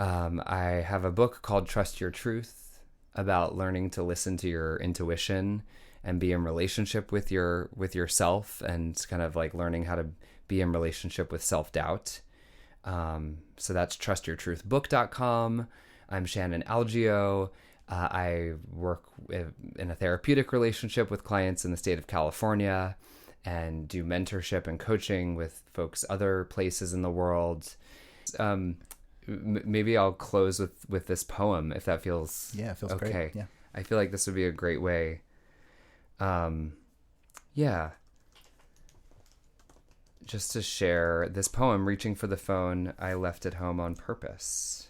S1: have a book called Trust Your Truth, about learning to listen to your intuition and be in relationship with yourself, and kind of learning how to be in relationship with self-doubt. So that's trustyourtruthbook.com. I'm Shannon Algeo. I work in a therapeutic relationship with clients in the state of California, and do mentorship and coaching with folks other places in the world. Maybe I'll close with this poem, if that feels
S2: it feels
S1: okay.
S2: Great. Yeah.
S1: I feel like this would be a great way Yeah. Just to share this poem, Reaching for the Phone I Left at Home on Purpose.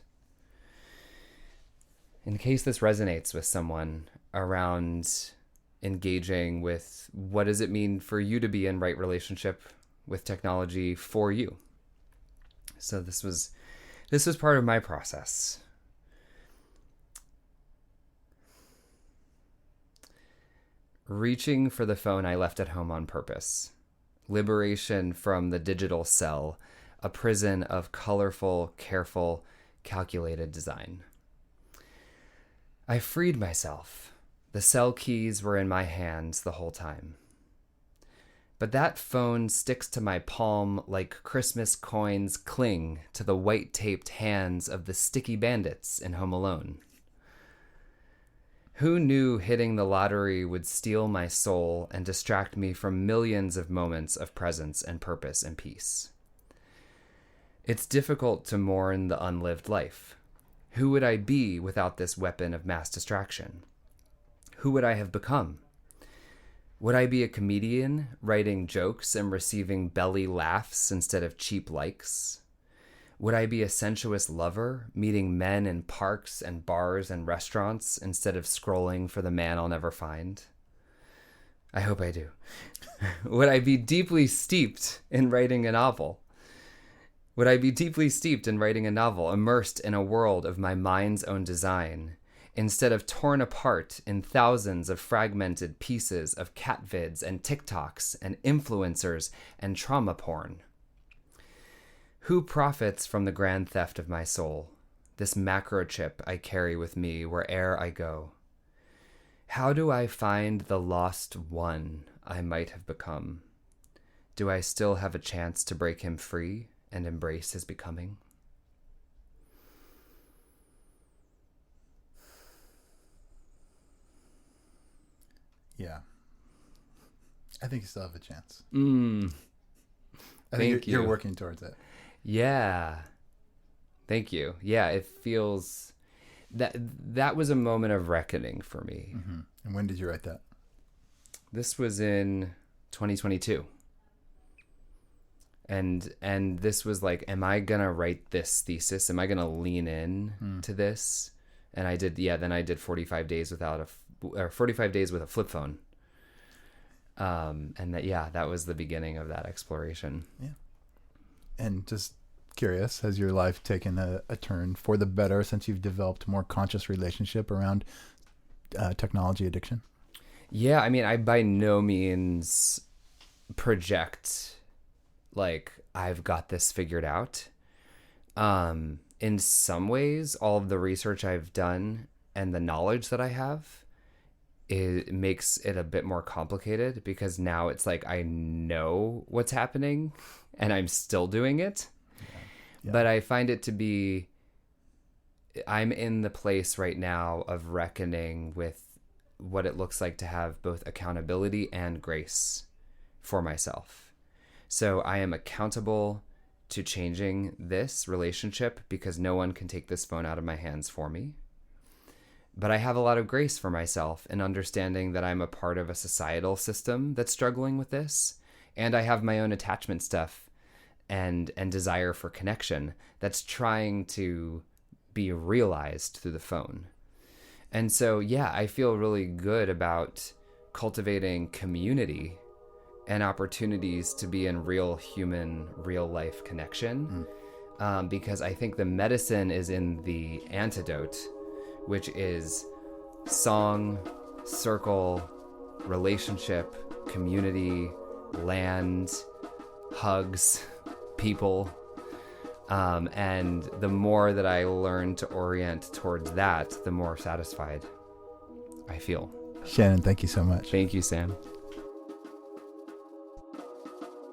S1: In case this resonates with someone around engaging with what does it mean for you to be in right relationship with technology for you. So this was part of my process. Reaching for the phone I left at home on purpose. Liberation from the digital cell, a prison of colorful, careful, calculated design. I freed myself. The cell keys were in my hands the whole time. But that phone sticks to my palm like Christmas coins cling to the white-taped hands of the sticky bandits in Home Alone. Who knew hitting the lottery would steal my soul and distract me from millions of moments of presence and purpose and peace? It's difficult to mourn the unlived life. Who would I be without this weapon of mass distraction? Who would I have become? Would I be a comedian, writing jokes and receiving belly laughs instead of cheap likes? Would I be a sensuous lover, meeting men in parks and bars and restaurants instead of scrolling for the man I'll never find? I hope I do. Would I be deeply steeped in writing a novel? Would I be deeply steeped in writing a novel, immersed in a world of my mind's own design, instead of torn apart in thousands of fragmented pieces of cat vids and TikToks and influencers and trauma porn? Who profits from the grand theft of my soul, this macrochip I carry with me where'er I go? How do I find the lost one I might have become? Do I still have a chance to break him free and embrace his becoming?
S2: Yeah. I think you still have a chance. I
S1: Thank
S2: think you're working towards it.
S1: Yeah. Thank you. Yeah, it feels that was a moment of reckoning for me.
S2: Mm-hmm. And when did you write that?
S1: This was in 2022. And this was like, am I going to write this thesis? Am I going to lean in to this? And I did, then I did 45 days with a flip phone. And that was the beginning of that exploration. Yeah.
S2: And just curious, has your life taken a turn for the better since you've developed a more conscious relationship around technology addiction?
S1: Yeah, I mean, I by no means project like I've got this figured out. In some ways, all of the research I've done and the knowledge that I have, it makes it a bit more complicated because now it's like I know what's happening and I'm still doing it. Yeah. But I find it to be, I'm in the place right now of reckoning with what it looks like to have both accountability and grace for myself. So I am accountable to changing this relationship because no one can take this phone out of my hands for me. But I have a lot of grace for myself in understanding that I'm a part of a societal system that's struggling with this. And I have my own attachment stuff and desire for connection that's trying to be realized through the phone. And so, I feel really good about cultivating community and opportunities to be in real human, real life connection. Because I think the medicine is in the antidote, which is song, circle, relationship, community, land, hugs, people. And the more that I learn to orient towards that, the more satisfied I feel.
S2: Shannon, thank you so much.
S1: Thank you, Sam.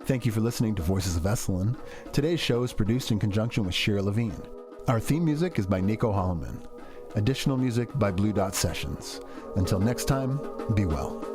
S2: Thank you for listening to Voices of Esalen. Today's show is produced in conjunction with Shira Levine. Our theme music is by Nico Holloman. Additional music by Blue Dot Sessions. Until next time, be well.